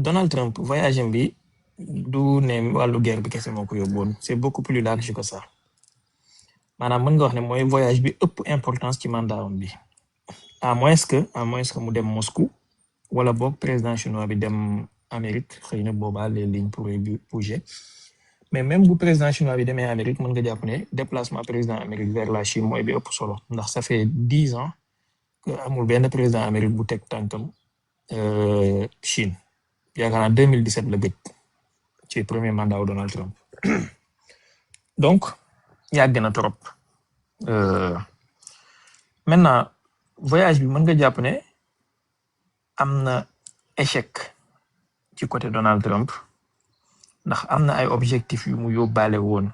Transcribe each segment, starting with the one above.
Donald Trump voyage bi du ne wàllu guerre bi kese moo ko yóbboon c'est beaucoup plus large que ça maanaam mën nga wax ne mooy voyage bi ëpp importance ci mandatam bi à moins que mu dem Moscou wala boog président chinois bi dem Amérique xëy na boobaa les lignes pourraient bouger mais même bu président chinois bi demee Amérique mën nga jàpp ne déplacement président Amérique vers la Chine mooy bi ëpp solo ndax ça fait 10 ans que amul benn président Amérique bu teg tànkam Chine yaakaar naa 2017 la gëj ci premier mandat wu Donald Trump donc yàgg na trop maintenant voyage bi mën nga jàpp ne am na échec ci côté Donald Trump ndax am na ay objectifs yu mu yóbbaale woon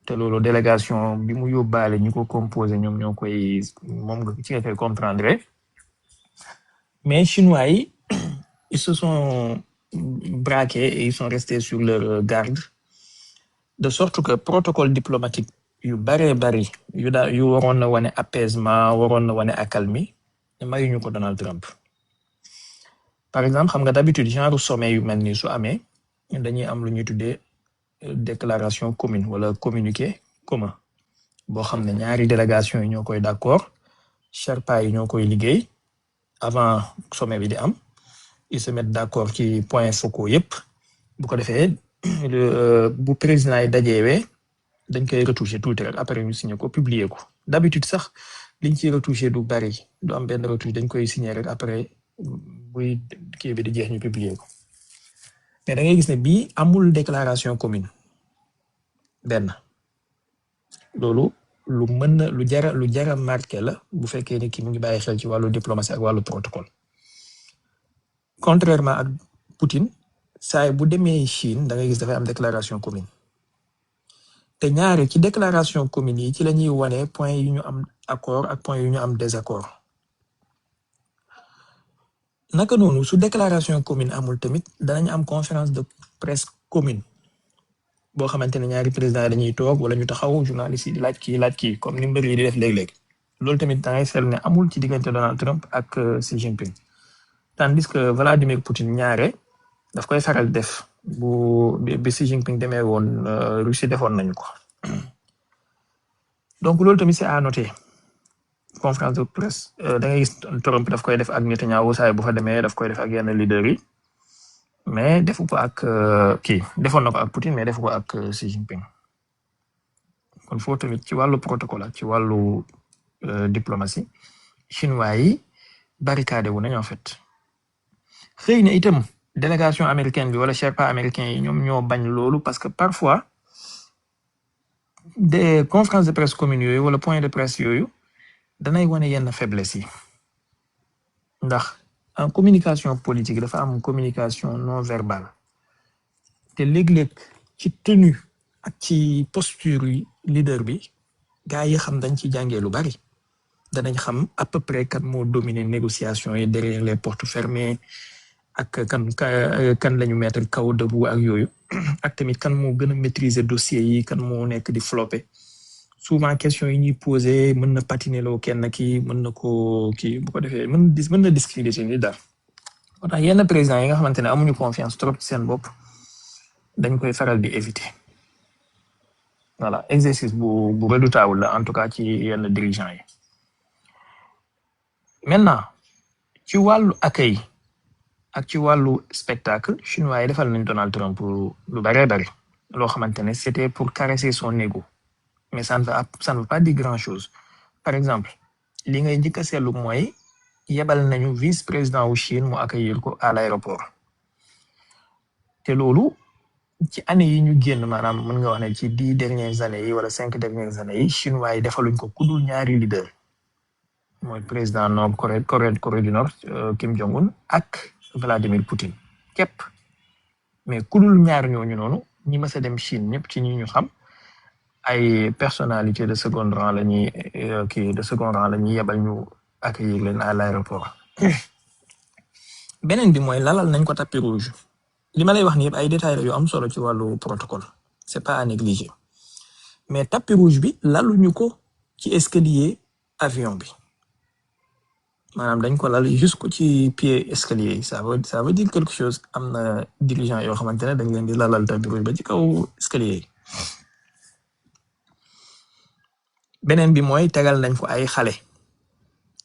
te loolu délégation bi mu yóbbaale ñu ko composé ñoom ñoo koy moom nga ci nga koy comprendre mais chinois yi ils se sont braqués et ils sont restés sur leur garde de sorte que protocole diplomatique yu bari yu waroon na wane apaisement waroon na wane accalmie mayuñu ko Donald Trump par exemple xam nga d'habitude genre sommet yu mel ni su amee dañuy am lu ñuy tuddee déclaration commune wala communiqué commun boo xam ne ñaari délégation yi ñoo koy d'accord Sherpa yi ñoo koy liggéey avant sommet bi di am ils se mettent d'accord ci points focaux yépp bu ko defee bu président yi dajeewee dañ koy retoucher tuuti rek après ñu signé ko publier ko d'habitude sax liñ ciy retoucher du bari du am benn retouche dañ koy signer rek après buy kii bi di jeex ñu publier ko mais da ngay gis ne bii amul déclaration commune benn loolu lu jara marqué la bu fekkee ni ki mu ngi bàyyi xel ci wàllu diplomatie ak wàllu protocole contrairement ak Poutine saay bu demee Chine da ngay gis dafay am déclaration commune te ñaari ci déclaration commune yi ci la ñuy wane point yu ñu am accord ak point yu ñu am désaccord naka noonu su déclaration commune amul tamit danañ am conférence de presse commune boo xamante ne ñaari président dañuy toog wala ñu taxaw journaliste yi di laaj kii comme ni mbir yi di def léeg-léeg loolu tamit da ngay seetlu ne amul ci diggante Donald Trump ak Xi Jinping tandis que Vladimir Poutine ñaare daf koy faral def bi Xi Jinping demee woon Russie defoon nañu ko donc loolu tamit c'est à noter conférence de presse da ngay gis Trump daf koy def ak Netanyahu saay bu fa demee daf koy def ak yenn leader yi mais defu ko ak defoon na ko ak Poutine mais defu ko ak Xi Jinping kon foofu tamit ci wàllu protocole ak ci wàllu diplomatie chinois yi barricade wu nañ en fait xëy na itam délégation américaine bi wala Sherpa américain yi ñoom ñoo bañ loolu parce que parfois des conférences de presse communes yooyu wala point de presse yooyu danay wane yenn faiblesse yi ndax en communication politique dafa am communication non verbale te léeg-léeg ci tenue ak ci posture yi leader bi gaa yi xam dañ ci jàngee lu bari danañ xam à peu près kan moo dominer négociation yi derrière les portes fermées ak kan lañu mettre kaw debout ak yooyu ak tamit kan moo gën a maîtriser dossier yi kan moo nekk di flopper souvent question yi ñuy poser mën na patiner loo kenn kii mën na ko kii bu ko defee mën na discréditer ni daal moo tax yenn président yi nga xamante ne amuñu confiance trop ci seen bopp dañ koy faral di éviter voilà exercice bu redoutable la en tout cas ci yenn dirigeants yi maintenant ci wàllu accueil ak ci wàllu spectacle chinois yi defal nañ Donald Trump lu bari loo xamante ne c'était pour caresser son ego mais ça ne veut pas dire grand chose par exemple li ngay njëkk a seetlu mooy yebal nañu vice président wu Chine mu accueillir ko à l'aéroport te loolu ci année yi ñu génn maanaam mën nga wax ne ci 10 dernières années yi wala 5 dernières années yi chinois yi defaluñ ko ku dul ñaari leader mooy président Nord Corée du Nord Kim Jong-un ak Vladimir Poutine képp mais ku dul ñaar ñooñu noonu ñi mës a dem Chine ñëpp ci ñi ñu xam ay personnalité de second rang la ñuy yebal ñu accueillir leen à l'aéroport beneen bi mooy lalal nañ ko tapis rouge li ma lay wax ni yëpp ay détails yu am solo ci wàllu protocole c'est pas à négliger mais tapis rouge bi laluñu ko ci escalier avion bi maanaam dañ ko lal jusqu'au ci pied escalier yi ça veut dire quelque chose. am na dirigeant yoo xamante ne dañ leen di lalal tapis rouge ba ci kaw escalier yi. beneen bi mooy tegal nañ ko ay xale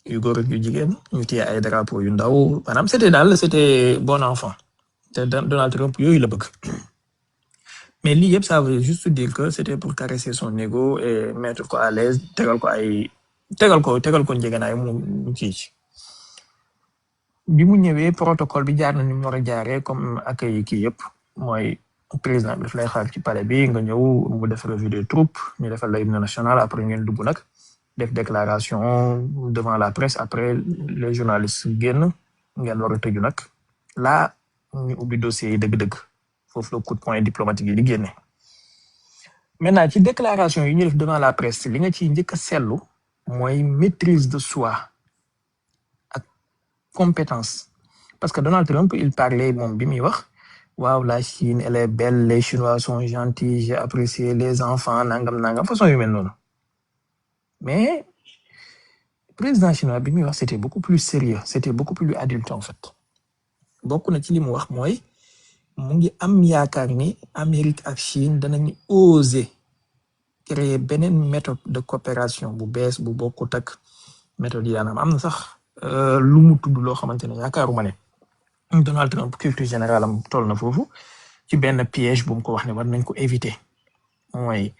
yu góor ak yu jigéen ñu téye ay drapeau yu ndaw maanaam c'était bon enfant te Donald Trump yooyu la bëgg. mais lii yëpp ça veut juste dire que c'était pour caresser son ego et mettre ko à l'aise tegal ko njëgënaay mu kii ci. bi mu ñëwee protocole bi jaar na ni mu war a jaaree comme accueil kii yëpp mooy président bi daf lay xaar ci palais bi nga ñëw mu def revue des troupes ñu defal la hymne national après ngeen dugg nag def déclaration devant la presse après les journalistes génn ngeen war a tëju nag là ñu ubbi dossier yi dëgg-dëgg foofu le coup de poing diplomatique yi di génne. maintenant ci déclaration yi ñu def devant la presse li nga ciy njëkk a seetlu mooy maîtrise de soi ak compétence parce que Donald Trump il parlait moom bi muy wax waaw la Chine elle est belle les Chinois sont gentils j'ai apprécié les enfants nangam façon yu mel noonu mais président chinois bi muy wax c'était beaucoup plus sérieux c'était beaucoup plus adulte en fait. bokk na ci li mu wax mooy mu ngi am yaakaar ni Amérique ak Chine danañu oser créer beneen méthode de coopération bu bees bu bokkut ak méthode yi daanam am na sax lu mu tudd loo xamante ne yaakaaruma ne Donald Trump culture générale am toll na foofu ci benn piège bu mu ko wax ne war nañ ko éviter mooy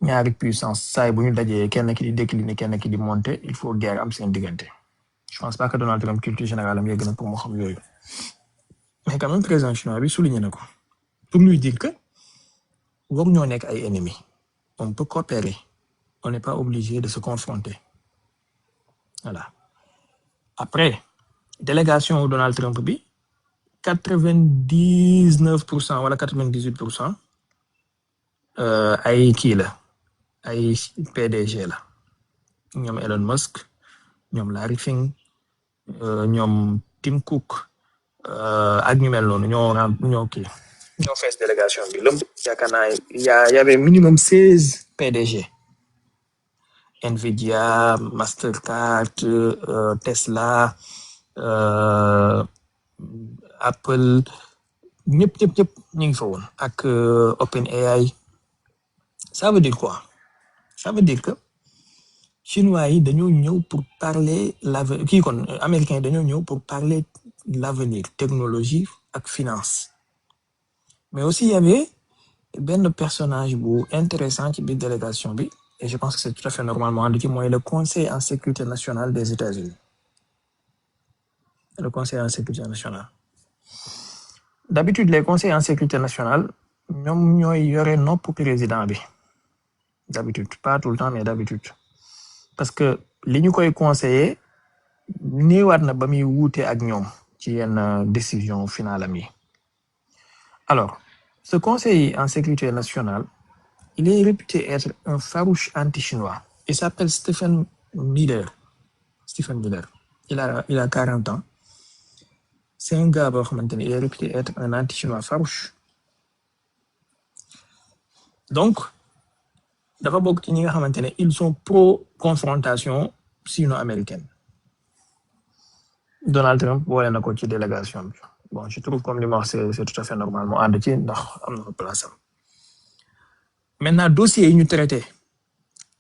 ñaari puissance saay bu ñu dajee kenn ki di décliner kenn ki di monter il faut guerre am seen diggante. je pense pas que Donald Trump culture générale am yegg na pour mu xam yooyu mais quand même président chinois bi souligné na ko pour lui dire que war ñoo nekk ay ennemis on peut coopérer on n'est pas obligé de se confronter voilà. après délégation Donald Trump bi 99% wala 98% ay kii la ay PDG la ñoom Elon Musk ñoom Larry Fink ñoom Tim Cook ak ñu mel noonu ñoo fees délégation bi lëmb yaakaar naa y avait minimum 16 PDG Nvidia Mastercard Tesla Apple ñëpp ñu ngi fa woon ak OpenAI. ça veut dire quoi? ça veut dire que chinois yi dañoo ñëw pour parler kii kon américains yi dañoo ñëw pour parler l'avenir technologie ak finance. mais aussi il y avait benn personnage bu intéressant ci biir délégation bi et je pense que c'est tout à fait normalement ànd ci mooy le conseil en sécurité nationale des États-Unis. le conseil en sécurité nationale. d'habitude les conseils en sécurité nationale ñoom ñooy yore nopp président bi d'habitude pas tout le temps mais d'habitude parce que li ñu koy conseiller néewaat na ba muy wuute ak ñoom ci yenn décision finale am yi. alors ce conseil en sécurité nationale il est réputé être un farouche anti-chinois. il s'appelle Stephen Miller. il a 40 ans. c'est un gars boo xamante ne il est réputé être un anti-chinois farouche. donc dafa bokk ci ñi nga xamante ne ils sont pro confrontation sino-américaine. Donald Trump boole na ko ci délégation bi bon je trouve comme li ma wax c'est tout à fait normal mu ànd ci ndax am na place am. maintenant dossier yi ñu traité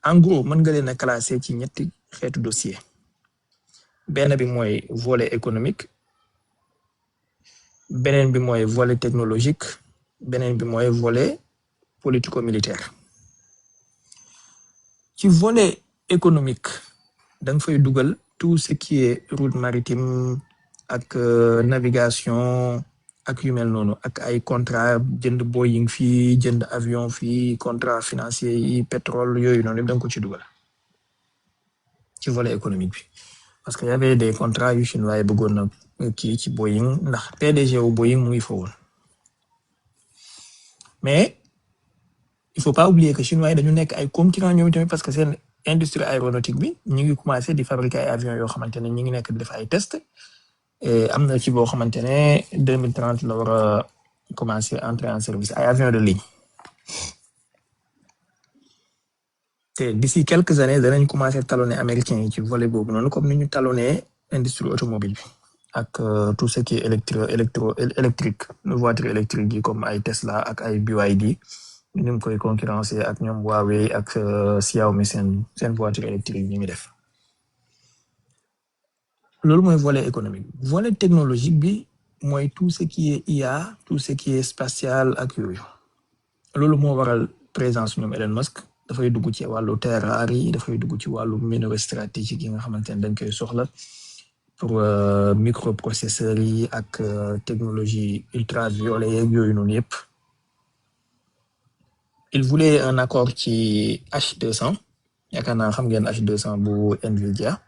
en gros mën nga leen a classé ci ñetti xeetu dossier. benn bi mooy volet économique, beneen bi mooy volet technologique, beneen bi mooy volet politico-militaire. ci volet économique da nga fay dugal tout ce qui est route maritime ak navigation ak yu mel noonu ak ay contrat jënd Boeing fii jënd avion fii contrat financier yi pétrole yooyu noonu da nga ko ci dugal ci volet économique bi parce que y avait des contrats yu chinois yi bëggoon na kii ci Boeing ndax PDG wu Boeing mu ngi fa woon mais il faut pas oublier que chinois yi dañu nekk ay concurrents ñoom tamit parce que seen industrie aéronautique bi ñu ngi commencé di fabriquer ay avions yoo xamante ne ñu ngi nekk di def ay tests et am na ci boo xamante ne 2030 la war a commencer entrer en service ay avions de ligne te d'ici quelques années danañ commencer talonner américains yi ci volet boobu noonu comme ni ñu talonner industrie automobile bi ak tout ce qui est électrique voiture électrique yi comme ay Tesla ak ay BYD ñu ngi koy concurrencer ak ñoom Huawei ak Xiaomi seen voiture électrique yi ñu def. loolu mooy volet économique volet technologique bi mooy tout ce qui est IA tout ce qui est spatial ak yooyu loolu moo waral présence ñoom Elon Musk dafay dugg ci wàllu terres rares yi dafay dugg ci wàllu minerais stratégique yi nga xamante ne dañ koy soxla pour microprocesseurs yi ak technologie ultraviolet yeeg yooyu noonu yëpp. il voulait un accord ci H200 yaakaar naa xam ngeen H200 bu Nvidia.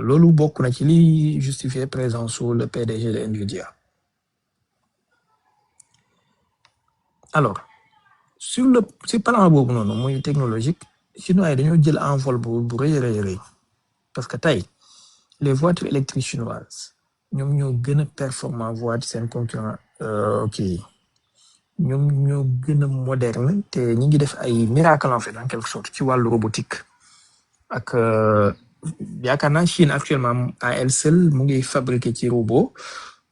loolu bokk na ci li justifier présence sur le PDG de Nvidia. alors sur plan boobu noonu muy technologique chinois yi dañoo jël envol bu rëy parce que tey les voitures électriques chinoises ñoom ñoo gën a performant voiture seen concurrent kii ñoom ñoo gën a moderne te ñi ngi def ay miracle en fait en quelque sorte ci wàllu robotique ak yaakaar naa Chine actuellement à elle seule mu ngi fabriquer ci robot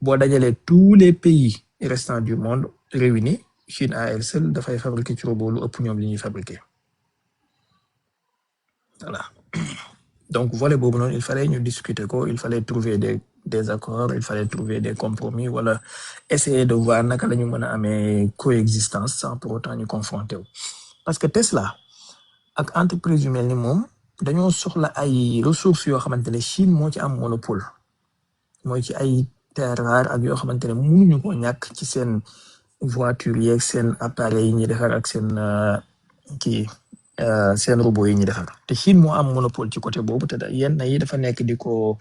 boo dajalee tous les pays restants du monde réunis Chine à elle seule dafay fabriquer ci robot lu ëpp ñoom li ñuy fabriquer voilà. donc volet boobu noonu il fallait ñu discuter ko il fallait trouver des accords il fallait trouver des compromis wala essayer de voir naka la ñu mën a amee coexistence sans pour autant ñu confronter wu parce que Tesla ak entreprise yu mel ni moom dañoo soxla ay ressources yoo xamante ne Chine moo ci am monopole mooy ci ay terres rares ak yoo xamante ne mënuñu ko ñàkk ci seen voiture yeeg seen appareils yi ñuy defar ak seen seen robot yi ñuy defar te Chine moo am monopole ci côté boobu te yenn yi dafa nekk di ko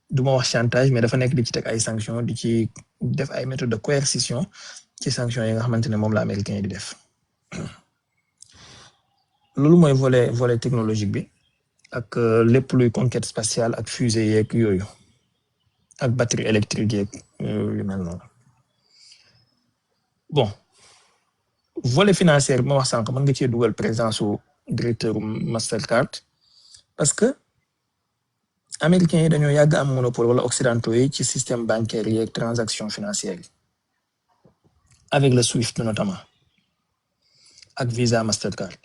du ma wax chantage mais dafa nekk di ci teg ay sanctions di ci def ay méthodes de coercition ci sanctions yi nga xamante ne moom la américain yi di def loolu mooy volet technologique bi ak lépp luy conquête spatiale ak fusée yeeg yooyu ak batterie électrique yeeg yu mel noonu bon volet financier bi ma wax sànq mën nga cee dugal présence su directeur Mastercard parce que américains yi dañoo yàgg am monopole wala occidentaux yi ci système bancaire yeeg transaction financière yi avec le SWIFT notamment ak Visa Mastercard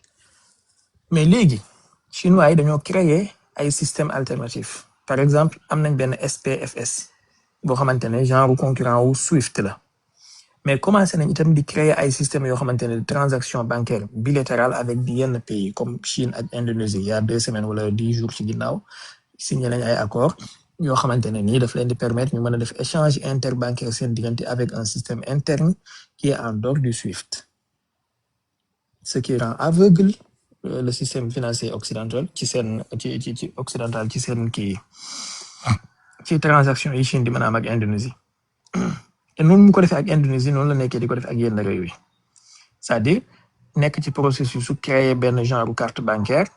mais léegi chinois yi dañoo créer ay système alternatif par exemple am nañ benn SPFS boo xamante ne genre concurrent wu SWIFT la mais commencé nañ itam di créer ay systèmes yoo xamante ne transaction bancaire bilatérale avec yenn pays comme Chine ak Indonésie il y a 2 semaines wala 10 jours ci ginnaaw signé nañ ay accord yoo xamante ne nii daf leen di permettre ñu mën a def échange interbancaire seen diggante avec un système interne qui est en dehors du SWIFT ce qui rend aveugle le système financier occidental ci seen ci occidental ci seen kii ci transaction yi Chine di mën a am ak Indonésie te noonu mu ko defee ak Indonésie noonu la nekkee di ko def ak yenn réew yi c'est-à-dire nekk ci processus su créer benn genre carte bancaire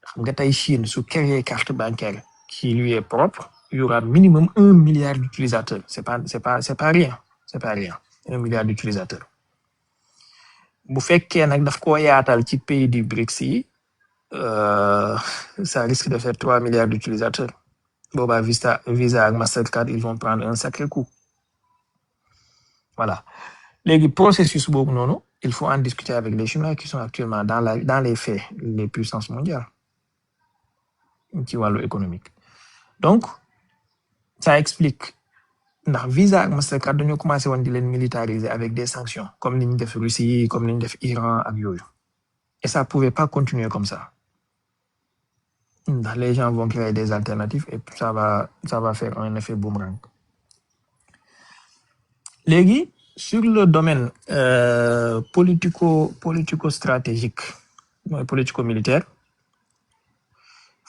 xam nga tey Chine su créer carte bancaire qui lui est propre il y aura minimum 1 milliard d'utilisateurs c'est pas rien 1 milliard d'utilisateurs bu fekkee nag daf koo yaatal ci pays du BRICS yi ça risque de faire 3 milliards d'utilisateurs boobaa Visa ak Mastercard ils vont prendre un sacré coup voilà léegi processus boobu noonu il faut en discuter avec les Chinois qui sont actuellement dans les faits les puissances mondiales ci wàllu économique donc ça explique ndax Visa ak Mastercard dañoo commencé woon di leen militariser avec des sanctions comme ni ñu def Russie comme ni ñu def Iran ak yooyu et ça pouvait pas continuer comme ça ndax les gens vont créer des alternatives et ça va faire un effet boomerang léegi sur le domaine politico-stratégique mooy politico-militaire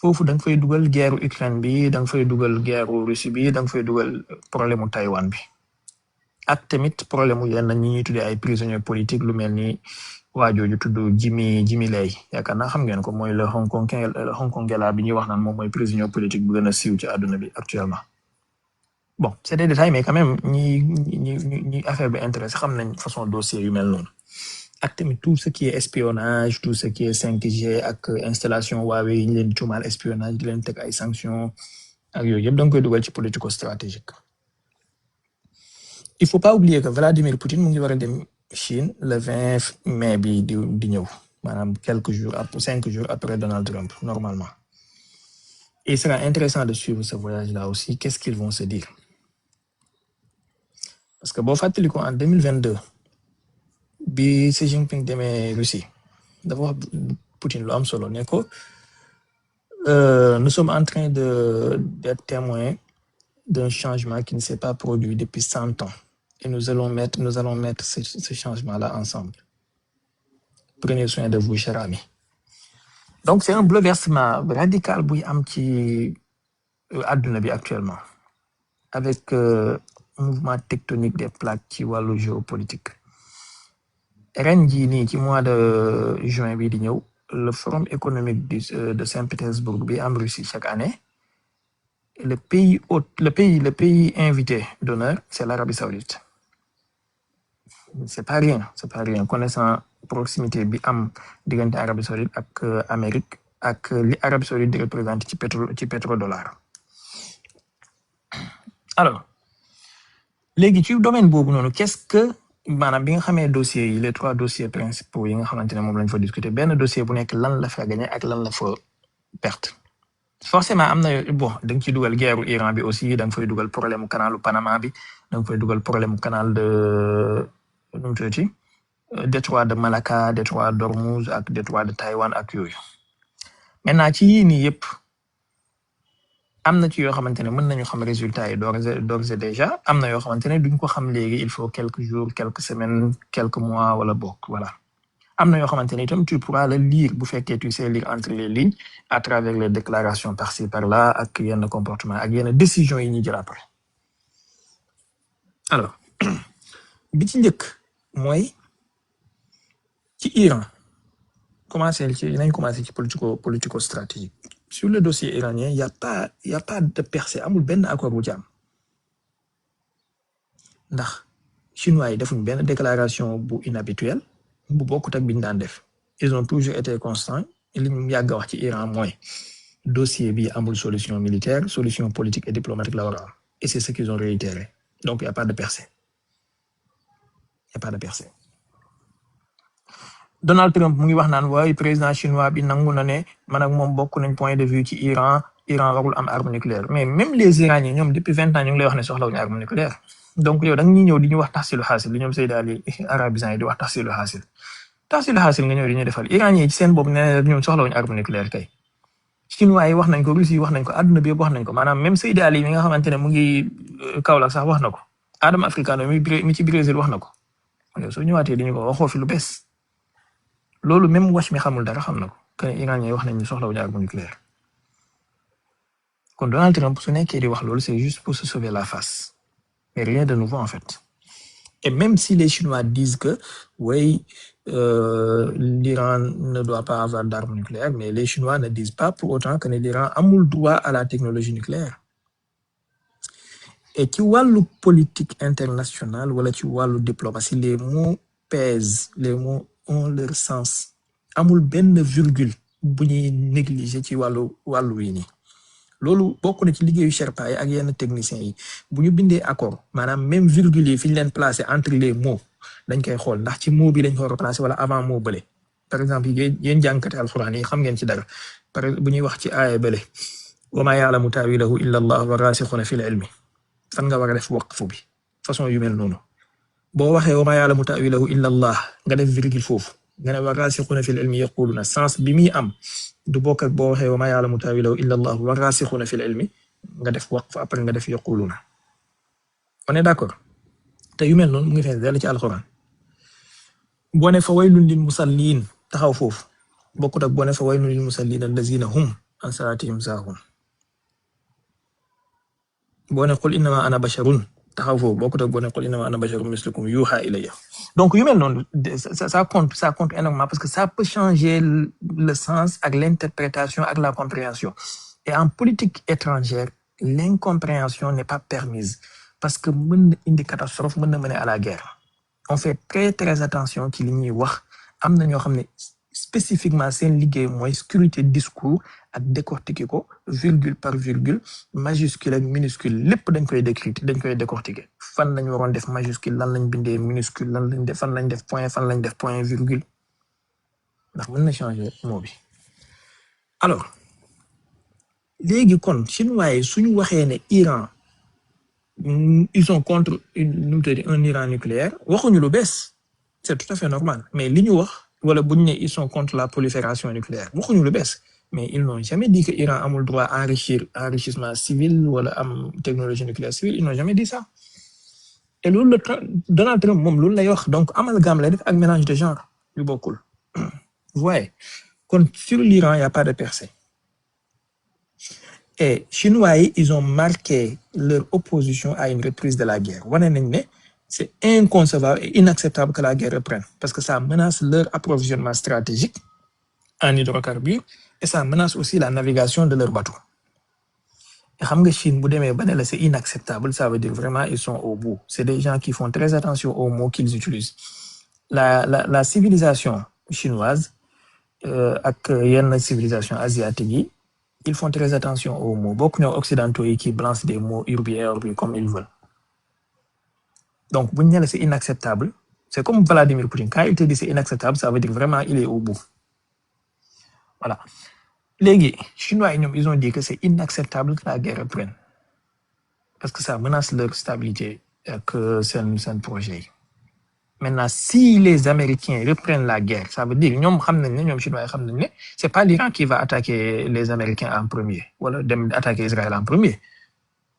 foofu da nga fay dugal guerre Ukraine bi da nga fay dugal guerre Russie bi da nga fay dugal problème mu Taïwan bi ak tamit problème mu yenn ñi ñuy tuddee ay prisonniers politiques lu mel ni waa jooju tudd Jimmy Lai yaakaar naa xam ngeen ko mooy le Hong Kongais la bi ñuy wax naan moom mooy prisonnier politique bu gën a siiw ci àdduna bi actuellement. bon c'est des détails mais quand même ñi affaire bi intéressé xam nañ façon dossier yu mel noonu ak tamit tout ce qui est espionnage tout ce qui est 5G ak installation Huawei yi ñu leen di tuumaal espionnage di leen teg ay sanctions ak yooyu yëpp da nga koy dugal ci politico-stratégique. Il faut pas oublier que Vladimir Poutine mu ngi war a dem Chine le 20 mai bi di ñëw maanaam quelques jours après 5 jours après Donald Trump normalement. Et il sera intéressant de suivre ce voyage-là aussi. Qu'est-ce qu'ils vont se dire? Parce que boo fàttali ko en 2022 bi Xi Jinping demee Russie dafa wax Poutine lu am solo ne ko nous sommes en train d'être témoins d'un changement qui ne s'est pas produit depuis 100 ans et nous allons mettre ce changement-là ensemble. Prenez soin de vous, chers amis. Donc c'est un bouleversement radical buy am ci àdduna bi actuellement avec mouvement tectonique des plaques ci wàllu géopolitique. Ren jii nii ci mois de juin bi di ñëw le forum économique de Saint-Pétersbourg bi am Russie chaque année le pays invité d'honneur c'est l'Arabie Saoudite. C'est pas rien connaissant proximité bi am diggante Arabie Saoudite ak Amérique ak li Arabie Saoudite di représenter ci pétrodollar. Alors léegi ci domaine boobu noonu qu'est-ce que maanaam bi nga xamee dossiers yi les 3 dossiers principaux yi nga xamante ne moom lañ fa discuter benn dossier bu nekk lan la fa gagné ak lan la fa perte. Forcément am na bon da nga ciy dugal guerre Iran bi aussi da nga fay dugal problème mu canalu Panama bi da nga fay dugal problème mu canal de nu mu tuddati détroit de Malacca détroit d'Ormuz ak détroit de Taïwan ak yooyu. Maintenant ci yii nii yëpp am na ci yoo xamante ne mën nañu xam résultats yi d'ores et déjà am na yoo xamante ne duñ ko xam léegi il faut quelques jours quelques semaines quelques mois wala bokk voilà. am na yoo xamante ne itam tu pourras le lire bu fekkee tu sais lire entre les lignes à travers les déclarations par-ci par-là ak yenn comportement ak yenn décisions yi ñuy jël après. Alors bi ci njëkk mooy ci Iran commencer ci politico-stratégique. Sur le dossier iranien y a pas de percée amul benn accord bu ci am ndax chinois yi defuñ benn déclaration bu inhabituelle bu bokkut ak biñ daan def. Ils ont toujours été constants li ñu yàgg a wax ci Iran mooy dossier bi amul solution militaire solution politique et diplomatique la war a am et c'est ce qu'ils ont réitéré donc y a pas de percée. Donald Trump mu ngi wax naan waaye président chinois bi nangu na ne man ak moom bokk nañ point de vue ci Iran warul am arme nucléaire mais même les Iraniens ñoom depuis 20 ans ñu ngi lay wax ne soxlawuñu arme nucléaire donc yow da nga ñuy ñëw di ñu wax tahsilu hasil li ñoom Seyda Ali arabisants yi di wax tahsilu hasil nga ñëw di ñu defal Iraniens yi ci seen bopp nee ñoom soxlawuñu arme nucléaire kay chinois yi wax nañ ko Russie yi wax nañ ko àdduna bi yëpp wax nañ ko maanaam même Seyda Ali mi nga xamante ne mu ngi Kaolack sax wax na ko Adama Africano mi ci Brésil wax na ko yow soo ñëwaatee di ñu ko waxoo fi lu bees loolu même Wash mi xamul dara xam na ko que Iraniens yi wax nañ ñu soxlawuñu arme nucléaire kon Donald Trump su nekkee di wax loolu c'est juste pour se sauver la face mais rien de nouveau en fait. Et même si les Chinois disent que oui l'Iran ne doit pas avoir d'armes nucléaires mais les Chinois ne disent pas pour autant que l'Iran amul droit à la technologie nucléaire. Et ci wàllu politique internationale wala ci wàllu diplomatie les mots pèsent les mots ont leur sens amul benn virgule bu ñuy négliger ci wàllu wi nii loolu bokk na ci liggéeyu Sherpa yi ak yenn techniciens yi bu ñu bindee accord maanaam même virgule yi fi ñu leen placer entre les mots dañ koy xool ndax ci mot bi lañ ko war a placer wala avant mot bële par exemple yéen jàngkati alxuraan yi xam ngeen ci dara bu ñuy wax ci aaya bële wa maa ya'lamu ta'wiilahu illa Allah wa raasixuuna fil ilmi fan nga war a def waqfu bi façon yu mel noonu boo waxee wa maa ya'lamu ta'wiilahu illa Allah nga def virgule foofu nga ne wa raasixuuna fil ilmi yaquluuna sens bi muy am du bokk ak boo waxee wa maa ya'lamu ta'wiilahu illa Allah wa raasixuuna fil ilmi nga def waqf après nga def yaquluuna on est d'accord te yu mel noonu mu ngi fees dell ci alxuraan boo ne fa waylun lil musalliin taxaw foofu bokkut ak boo ne fa waylun lil musalliin allaziina hum an salaatihim saahuun boo ne qul innamaa ana basharun taxaw foofu bokkut ak boo ne qul innamaa ana basharun mislukum yuuhaa ilayya donc yu mel noonu ça compte énormément parce que ça peut changer le sens ak l'interprétation ak la compréhension et en politique étrangère l'incompréhension n'est pas permise parce que mën na indi catastrophe mën na mener à la guerre on fait très très attention ci li ñuy wax am na ñoo xam ne spécifiquement seen liggéey mooy scruter discours ak décortiquer ko virgule par virgule majuscule ak minuscule lépp dañ koy décortiquer fan lañ waroon def majuscule lan lañ bindee minuscule lan lañ def fan lañ def point fan lañ def point virgule ndax mën na changer mot bi. alors léegi kon chinois yi suñu waxee ne Iran ils sont contre un Iran nucléaire waxuñu lu bees c'est tout à fait normal mais li ñu wax wala buñ ne ils sont contre la prolifération nucléaire waxuñu lu bees mais ils n'ont jamais dit que Iran amul droit à enrichissement civil wala am technologie nucléaire civile ils n'ont jamais dit ça et loolu la Donald Trump moom loolu lay wax donc amalgame lay def ak mélange de genre yu bokkul vous voyez kon sur l'Iran il y a pas de percée. Et Chinois, ils ont marqué leur opposition à une reprise de la guerre. C'est inconcevable et inacceptable que la guerre reprenne parce que ça menace leur approvisionnement stratégique en hydrocarbures et ça menace aussi la navigation de leurs bateaux. Et xam nga Chine bu demee ba ne la c'est inacceptable, ça veut dire vraiment ils sont au bout. C'est des gens qui font très attention aux mots qu'ils utilisent. La civilisation chinoise ak yenn civilisation asiatique yi ils font très attention aux mots. Beaucoup d'occidentaux qui balancent des mots urbi et orbi comme ils veulent. Donc, c'est inacceptable. C'est comme Vladimir Poutine. Quand il te dit c'est inacceptable, ça veut dire vraiment il est au bout. Voilà. Les Chinois, ils ont dit que c'est inacceptable que la guerre reprenne. Parce que ça menace leur stabilité et que c'est un projet. Maintenant, si les Américains reprennent la guerre, ça veut dire que Chinois, c'est pas l'Iran qui va attaquer les Américains en premier, ou attaquer Israël en premier.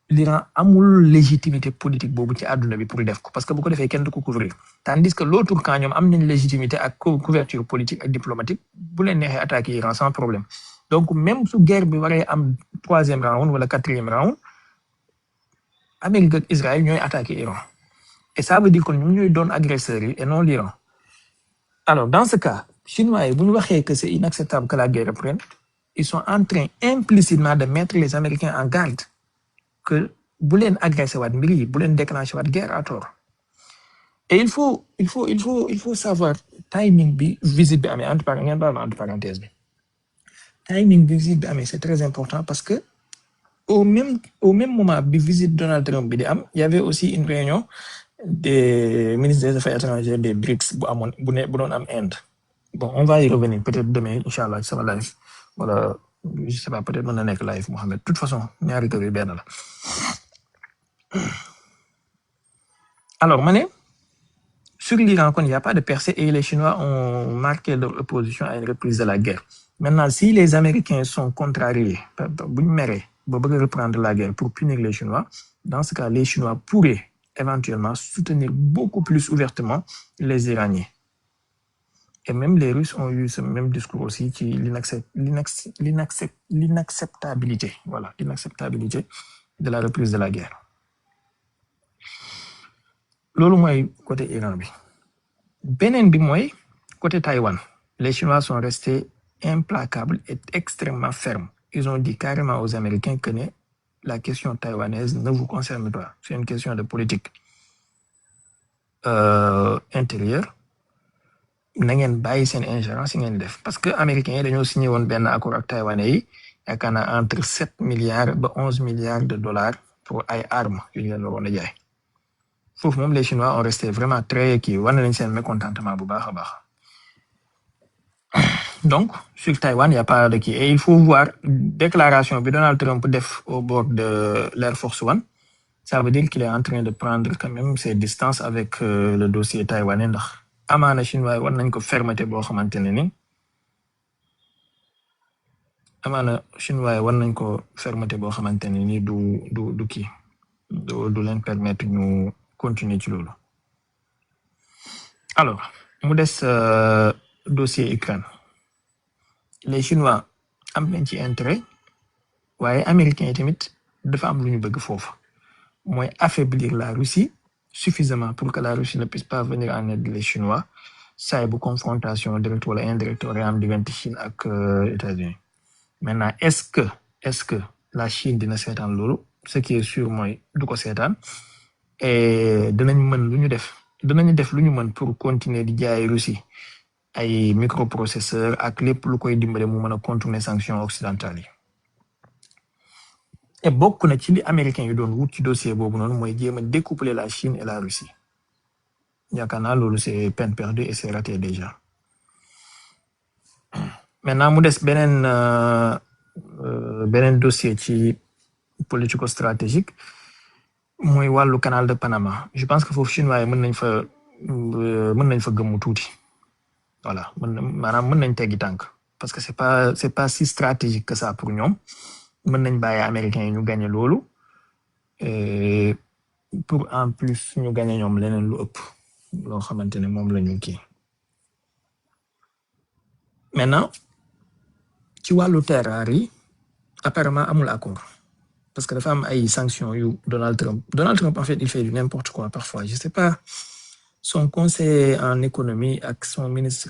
L'Iran a une légitimité politique pour le def parce que beaucoup de fait kenn ko couvrir. Tandis que l'autre camp ñom am nañ légitimité ak couverture politique et diplomatique bu leen nexé attaquer Iran sans problème. Donc même si guerre bi waré am 3e round wala 4e round, Amérique ak Israël ñoy attaquer Iran. Et ça veut dire que nous sommes agresseurs et non l'Iran. Alors, dans ce cas, Chinois, vous nous voyez que c'est inacceptable que la guerre reprenne. Ils sont en train implicitement de mettre les Américains en garde que vous voulez agresser votre mbiri, vous voulez déclencher votre guerre à tort. Et il faut savoir timing visible entre parenthèses. Timing visible c'est très important parce que au même moment de visite Donald Trump, il y avait aussi une réunion des ministres des Affaires étrangères des BRICS en Inde. Bon, on va y revenir peut-être demain, Inch'Allah, ça va live. Voilà, je sais pas, peut-être on est live, Mohamed. De toute façon, on est arrivé bien là. Alors, sur l'Iran, il n'y a pas de percée et les Chinois ont marqué leur opposition à une reprise de la guerre. Maintenant, si les Américains sont contrariés, reprendre la guerre pour punir les Chinois, dans ce cas, les Chinois pourraient éventuellement soutenir beaucoup plus ouvertement les Iraniens. Et même les Russes ont eu ce même discours aussi, qui l'inacceptabilité, voilà, l'inacceptabilité de la reprise de la guerre. Lolo moy côté Iran bi. Benen bi moy côté Taïwan. Les Chinois sont restés implacables et extrêmement fermes. Ils ont dit carrément aux Américains que la question taïwanaise ne vous concerne pas. C'est une question de politique intérieure. Na ngeen bàyyi seen ingérence yi ngeen def parce que américains yi dañoo signé woon benn accord ak taïwanais yi yaakaar naa entre 7 milliards ba 11 milliards de dollars pour ay armes yu ñu leen waroon a jaay foofu moom les Chinois ont resté vraiment très wane nañ seen mécontentement bu baax a baax. Donc sur Taïwan il y a pas de qui et il faut voir déclaration bi Donald Trump def au bord de l'Air Force One. Ça veut dire qu'il est en train de prendre quand même ses distances avec le dossier taïwanais ndax amaana Chinois war nañ ko fermeté boo xamante ne ni amaana Chinois war nañ ko fermeté boo xamante ne ni du kii du leen permettre ñu continuer ci loolu. Alors mu des dossier Ukraine les Chinois am nañ ci intérêt waaye américains yi tamit dafa am lu ñu bëgg foofu mooy affaiblir la Russie suffisamment pour que la Russie ne puisse pas venir en aide les Chinois. Ça est une confrontation directe ou indirecte entre Chine et États-Unis. Maintenant, est-ce que la Chine dina seetaan loolu ce qui est sûr mooy du ko seetaan et danañ def lu ñu mën pour continuer di jaay Russie ay microprocesseur ak lépp lu koy dimbale mu mën a contourner sanctions occidentales yi. Et bokk na ci li américains yi doon wut ci dossier boobu noonu mooy jéem a découpler la Chine et la Russie. yaakaar naa loolu c'est peine perdue et c'est raté déjà. Maintenant mu des beneen dossier ci politico-stratégique mooy wàllu canal de Panama. Je pense que foofu chinois yi mën nañ fa gëmmu tuuti. Voilà maanaam mën nañ teggi tànk parce que c'est pas si stratégique que ça pour ñoom. mën nañ bàyyi américains yi ñu gagné loolu pour en plus ñu gagné ñoom leneen lu ëpp loo xamante ne moom la ñu kii. Maintenant ci wàllu terres rares yi apparemment amul accord parce que dafa am ay sanctions yu Donald Trump en fait il fait du n'importe quoi parfois. Je sais pas son conseiller en économie ak son ministre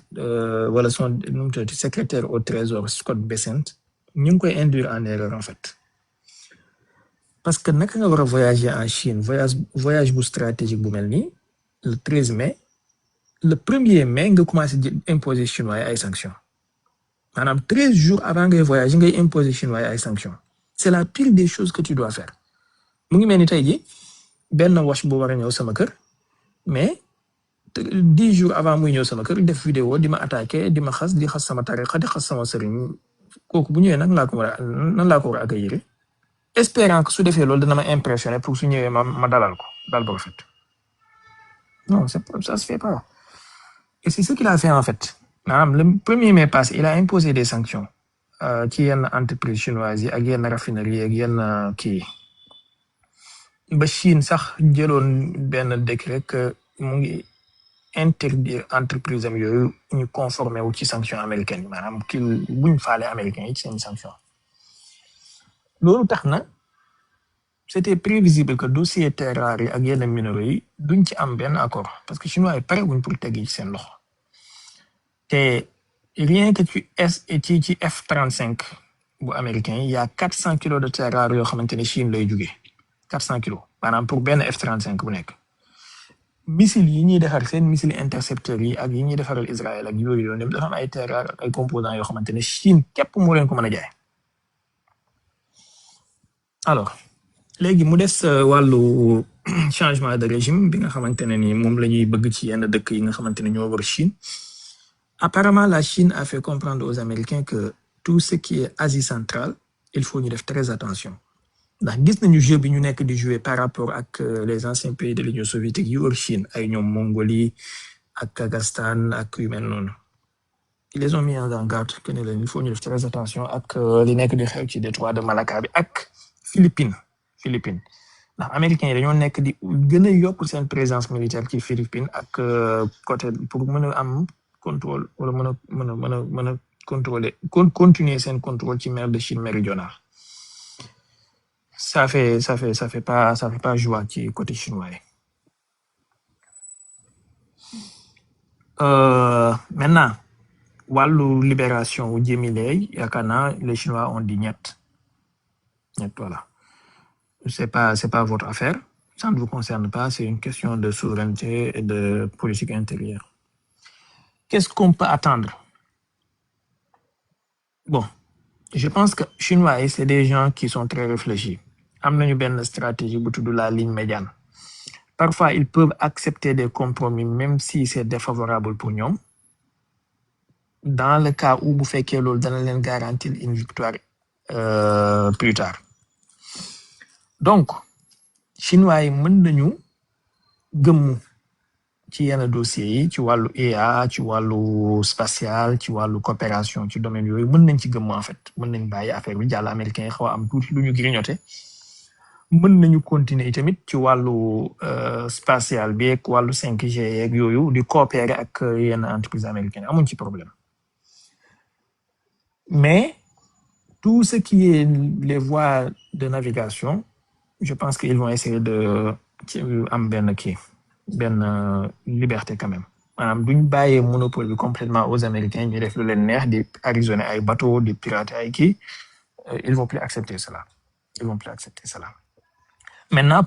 wala son secrétaire au trésor Scott Bessent ñu ngi koy induire en erreur en fait parce que naka nga war a voyager en Chine voyage bu stratégique bu mel nii le 13 mai le 1er mai nga commencé imposer chinois ay sanctions maanaam 13 jours avant ngay voyager ngay imposer chinois ay sanctions c'est la pire des choses que tu dois faire. mu ngi mel ni tey ji benn wash bu war a ñëw sama kër mais 10 jours avant muy ñëw sama kër def vidéo di ma attaquer di ma xas di xas sama tariqa di xas sama sëriñ kooku bu ñëwee nan laa ko war a accueillir espérant que su defee loolu dana ma impressionner pour su ñëwee ma dalal ko dal ba rafet. Non, ça se fait pas. Et c'est ce qu'il a fait en fait. Maanaam le 1er mai passé il a imposé des sanctions ci yenn entreprise chinoise yi ak yenn raffinerie ak yenn kii ba Chine sax jëloon benn décret que mu ngi interdire entreprise am yooyu ñu conformer wu ci sanctions américaines yi maanaam kii buñ faale américains yi ci seen sanctions. Loolu tax na c'était prévisible que dossier terres rares yi ak yenn minéraux yi duñ ci am benn accord parce que chinois yi pare wuñ pour teggi ci seen loxo te rien que ci F-35 bu américain yi y a 400 kilos de terres rares yoo xamante ne Chine lay jóge 400 kilos maanaam pour benn F-35 bu nekk. Missile yi ñuy defar seen missile intercepteurs yi ak yi ñuy defaral Israël ak yooyu dafa am ay terres rares ay composants yoo xamante ne Chine képp moo leen ko mën a jaay. Alors léegi mu des wàllu changement de régime bi nga xamante ne ni moom la ñuy bëgg ci yenn dëkk yi nga xamante ne ñoo war Chine. Apparemment la Chine a fait comprendre aux Américains que tout ce qui est Asie centrale il faut ñu def très attention ndax gis nañu jeu bi ñu nekk di jouer par rapport ak les anciens pays de l'Union soviétique yu wër Chine ay ñoom Mongolie ak Kazakhstan ak yu mel noonu. Ils les ont mis en garde que ne leen il faut ñu def très attention ak li nekk di xew ci détroit de Malacca bi ak Philippines ndax américains yi dañoo nekk di gën a yokk seen présence militaire ci Philippines ak côté pour mën a am contrôle wala mën a contrôler continuer seen contrôle ci mer de Chine méridionale. Ça fait pas joie ci côté chinois yi. Maintenant wàllu libération wu Jimmy Lai yaakaar naa les Chinois ont dit ñett voilà. C'est pas votre affaire, ça ne vous concerne pas, c'est une question de souveraineté et de politique intérieure. Qu'est-ce qu'on peut attendre? Bon, je pense que Chinois, c'est des gens qui sont très réfléchis. Am nañu benn stratégie bu tudd la ligne médiane. Parfois, ils peuvent accepter des compromis même si c'est défavorable pour ñoom. Dans le cas où bu fekkee loolu dana leen garantir une victoire plus tard. Donc chinois yi mën nañu gëmmu ci yenn dossiers yi ci wàllu IA ci wàllu spatial ci wàllu coopération ci domaine yooyu mën nañ ci gëmmu en fait mën nañ bàyyi affaire bi jàll américain yi xaw a am tuuti lu ñu grignoté mën nañu continuer tamit ci wàllu spatial bi ak wàllu 5G yeeg yooyu di coopérer ak yenn entreprise américaine amuñ ci problème mais tout ce qui est les voies de navigation je pense qu'ils vont essayer de am benn liberté quand même maanaam duñ bàyyee monopole bi complètement aux Américains ñu def lu leen neex di arraisonner ay bateaux di pirater ay kii ils vont plus accepter cela maintenant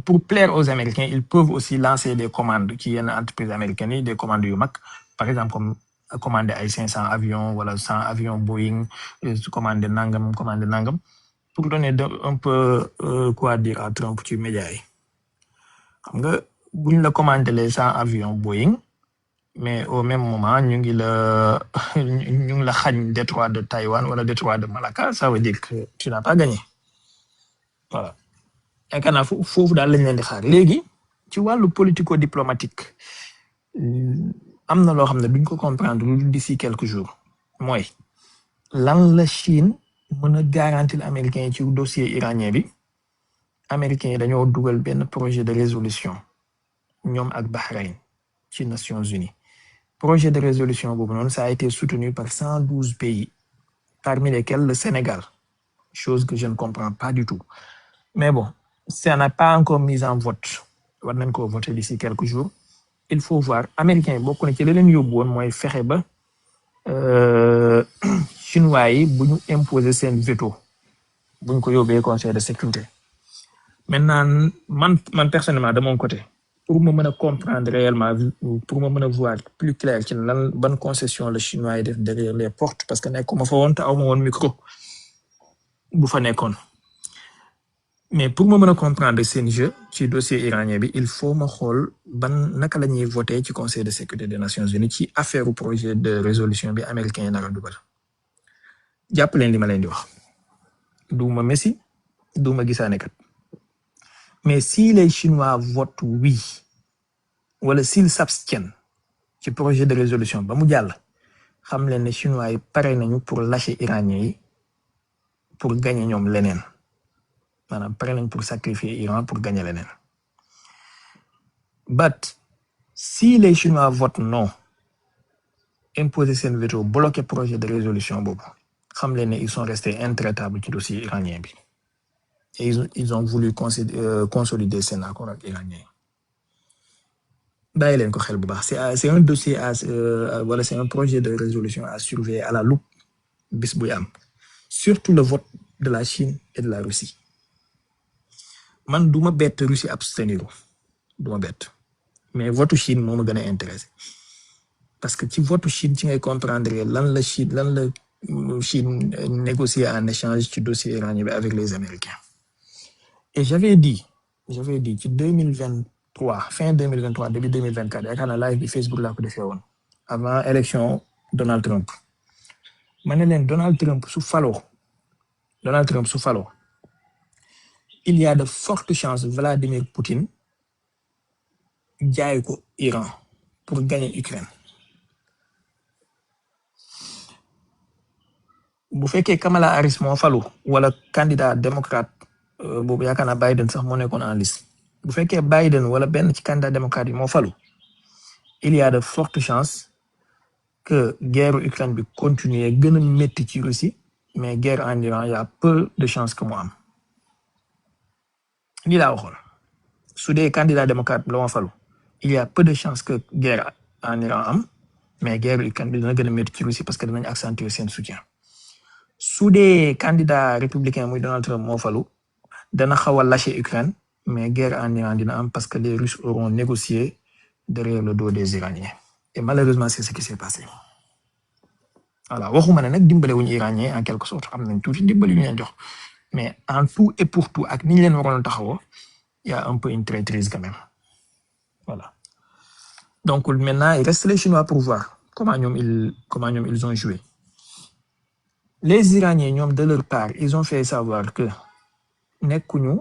pour plaire aux Américains ils peuvent aussi lancer des commandes ci yenn entreprises américaines yi des commandes yu mag par exemple comme commander ay 500 avions wala 100 avions Boeing commander nangam pour donner un peu quoi dire à Trump ci média yi xam nga buñ la commander les 100 avions Boeing mais au même moment ñu ngi la xañ détroit de Taïwan wala détroit de Malacca, ça veut dire que tu n'as pas gagné. Voilà. yaakaar naa foofu daal lañ leen di xaar léegi ci wàllu politico diplomatique am na loo xam ne duñ ko comprendre d'ici quelques jours mooy lan la Chine mën a garantir américain yi ci dossier iranien bi américains yi dañoo dugal benn projet de résolution ñoom ak Bahreïn ci Nations Unies. Projet de résolution boobu noonu ça a été soutenu par 112 pays parmi lesquels le Sénégal, chose que je ne comprends pas du tout. Mais bon, ça n'a pas encore mis en vote. War nañ ko voter d'ici quelques jours. Il faut voir américains yi bokk na ci la leen yóbbu woon mooy fexe ba chinois yi bu ñu imposer seen veto bu ñu ko yóbbee conseil de sécurité. Maintenant man personnellement de mon côté pour me mën a comprendre réellement pour me mën a voir plus clair ci lan ban concession le chinois yi def derrière les portes parce que nekkuma fa woon te aw ma woon micro bu fa nekkoon mais pour me mën a comprendre seen jeu ci dossier iranien bi il faut ma xool ban naka la ñuy voter ci conseil de sécurité des Nations Unies ci affaire projet de résolution bi américain yi nar a dugal jàpp leen li ma leen di wax duuma Messi duuma gisaane kat mais si les Chinois votent oui wala s'ils s'abstiennent ci projet de résolution ba mu jàll xam leen ne Chinois yi pare nañu pour lâcher Iraniens yi pour gagner ñoom leneen maanaam pare nañ pour sacrifier Iran pour gagner leneen. But si les Chinois votent non imposer seen veto bloquer projet de résolution boobu xam leen ne ils sont restés intraitables ci dossier iranien bi. Et ils ont voulu consolider seen accord ak iranien. Bàyyi leen ko xel bu baax c'est un dossier voilà c'est un projet de résolution à surveiller à la loupe bis buy am surtout le vote de la Chine et de la Russie. Man duma bett Russie abstenir duma bett mais vote Chine moo ma gën a intéressé parce que ci vote Chine ci ngay comprendre lan la Chine négocier en échange ci dossier iranien bi avec les Américains. Et j'avais dit ci 2023 fin 2023 début 2024 yaakaar naa live bi Facebook laa ko defee woon avant élection Donald Trump ma ne leen Donald Trump su faloo il y a de fortes chances Vladimir Poutine jaay ko Iran pour gagner Ukraine. Bu fekkee Kamala Harris moo falu wala candidat démocrate boobu yaakaar naa Biden sax moo nekkoon en liste bu fekkee Biden wala benn ci candidat démocrate yi moo falu il y a de fortes chances que guerre Ukraine bi continuer gën a métti ci Russie mais guerre en Iran il y a peu de chances que mu am lii laa waxoon su dee candidat démocrate la moo falu il y a peu de chances que guerre en Iran am mais guerre Ukraine bi dina gën a métti ci Russie parce que dinañ accentuer seen soutien su dee candidat républicain muy Donald Trump moo falu dana xaw a lâcher Ukraine mais guerre en Iran dina am parce que les Russes auront négocié derrière le dos des Iraniens et malheureusement c'est ce qui s'est passé. Voilà waxuma ne nag dimbale wuñu Iranien en quelque sorte am nañ tuuti dimbali ñu leen jox mais en tout et pour tout ak ni ñu leen waroon taxawoo il y a un peu une traîtrise quand même. Voilà donc maintenant il reste les Chinois pour voir comment ñoom ils ont joué. Les Iraniens ñoom de leur part ils ont fait savoir que nekkuñu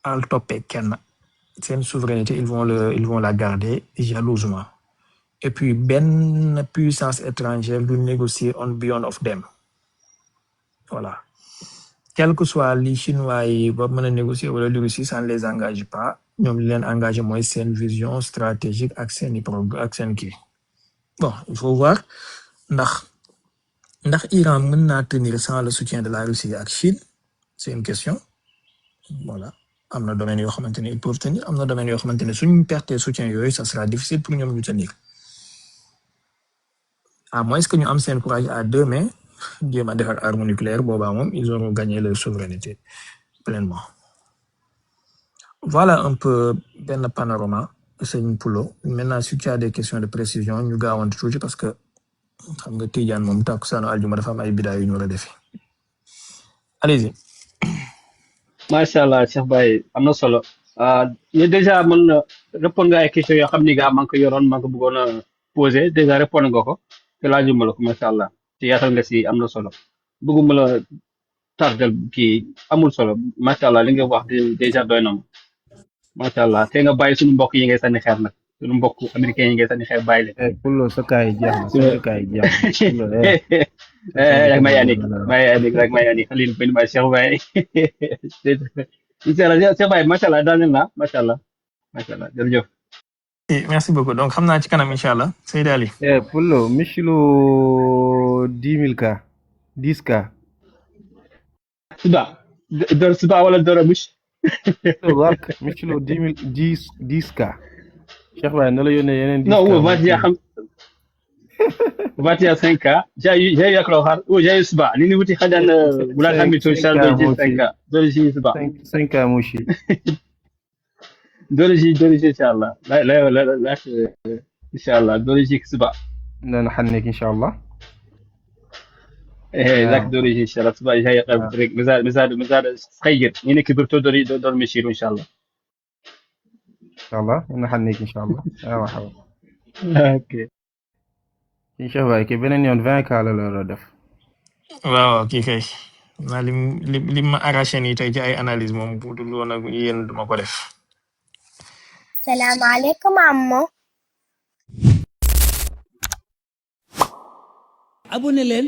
al toppee kenn seen souveraineté ils vont la garder jalousement et puis benn puissance étrangère du négocier on beyond of them. Voilà quel que soit li Chinois yi ba mën a négocier wala li Russie ça ne les engage pas ñoom li leen engagé mooy seen vision stratégique ak seen kii. Bon il faut voir ndax Iran mën naa tenir sans le soutien de la Russie ak Chine c'est une question. Voilà am na domaine yoo xamante ne ils peuvent tenir am na domaine yoo xamante ne suñu perte soutien yooyu ça sera difficile pour ñoom ñu tenir à moins que ñu am seen courage à deux mains jéem a defar arme nucléaire boobaa moom ils auront gagné leur souveraineté pleinement. Voilà un peu benn panorama sëñ Poulo maintenant si tu as des questions de précision ñu gaawante tuuti parce que xam nga Tidiane moom takkusaanu aljuma dafa am ay bidaa yu ñu war a defi allez-y. macha allah Cheikh Baye am na solo yéen déjà man répondre nga ay questions yoo xam ni gaa maa ngi ko yoroon maa ngi ko bëggoon a posé déjà répondre nga ko te laajuma la ko macha allah te yaatal nga si am na solo bëgguma la tardel kii amul solo macha allah li nga wax déjà doy na ma macha allah te nga bàyyi suñu mbokk yi ngay sànni xeer nag suñu mbokk américains yi ngay sànni xeer bàyyi leen. Pullo sa kaay jeex na sa kaay jeex na Pullo rek may anik rek may anik Khalil bin ma Cheikh Baye incha allah Cheikh Baye macha allah daaneel naa macha allah jërëjëf. merci beaucoup donc xam naa ci kanam incha allah Seydi Ali. Pullo mishilo 10,000K 10K. suba wala dora mush. Bark mishilo 10K. Cheikh Baye na la yónnee yeneen 10K. non Vatia xam Vatia 5K j'ai eu akro j'ai eu suba ni wuti xadan wala tamit to shal do 5K dole ji suba 5K mushi dole ji inshallah la inshallah dole ji suba نحنك إن شاء الله. لك دوري ان شاء الله تبقى جاي طريق مزاد صغير هنا كبرتو دور مشيرو ان شاء الله. إن شاء الله نحنك إن شاء الله. مرحبا. اوكي إن شاء الله كي بنين يون 20K على الردف. waaw kii kay naa lim ma arraché nii tey ci ay analyse moom bu dul woon ak yéen duma ko def. salaamaaleykum Ammo. abonné leen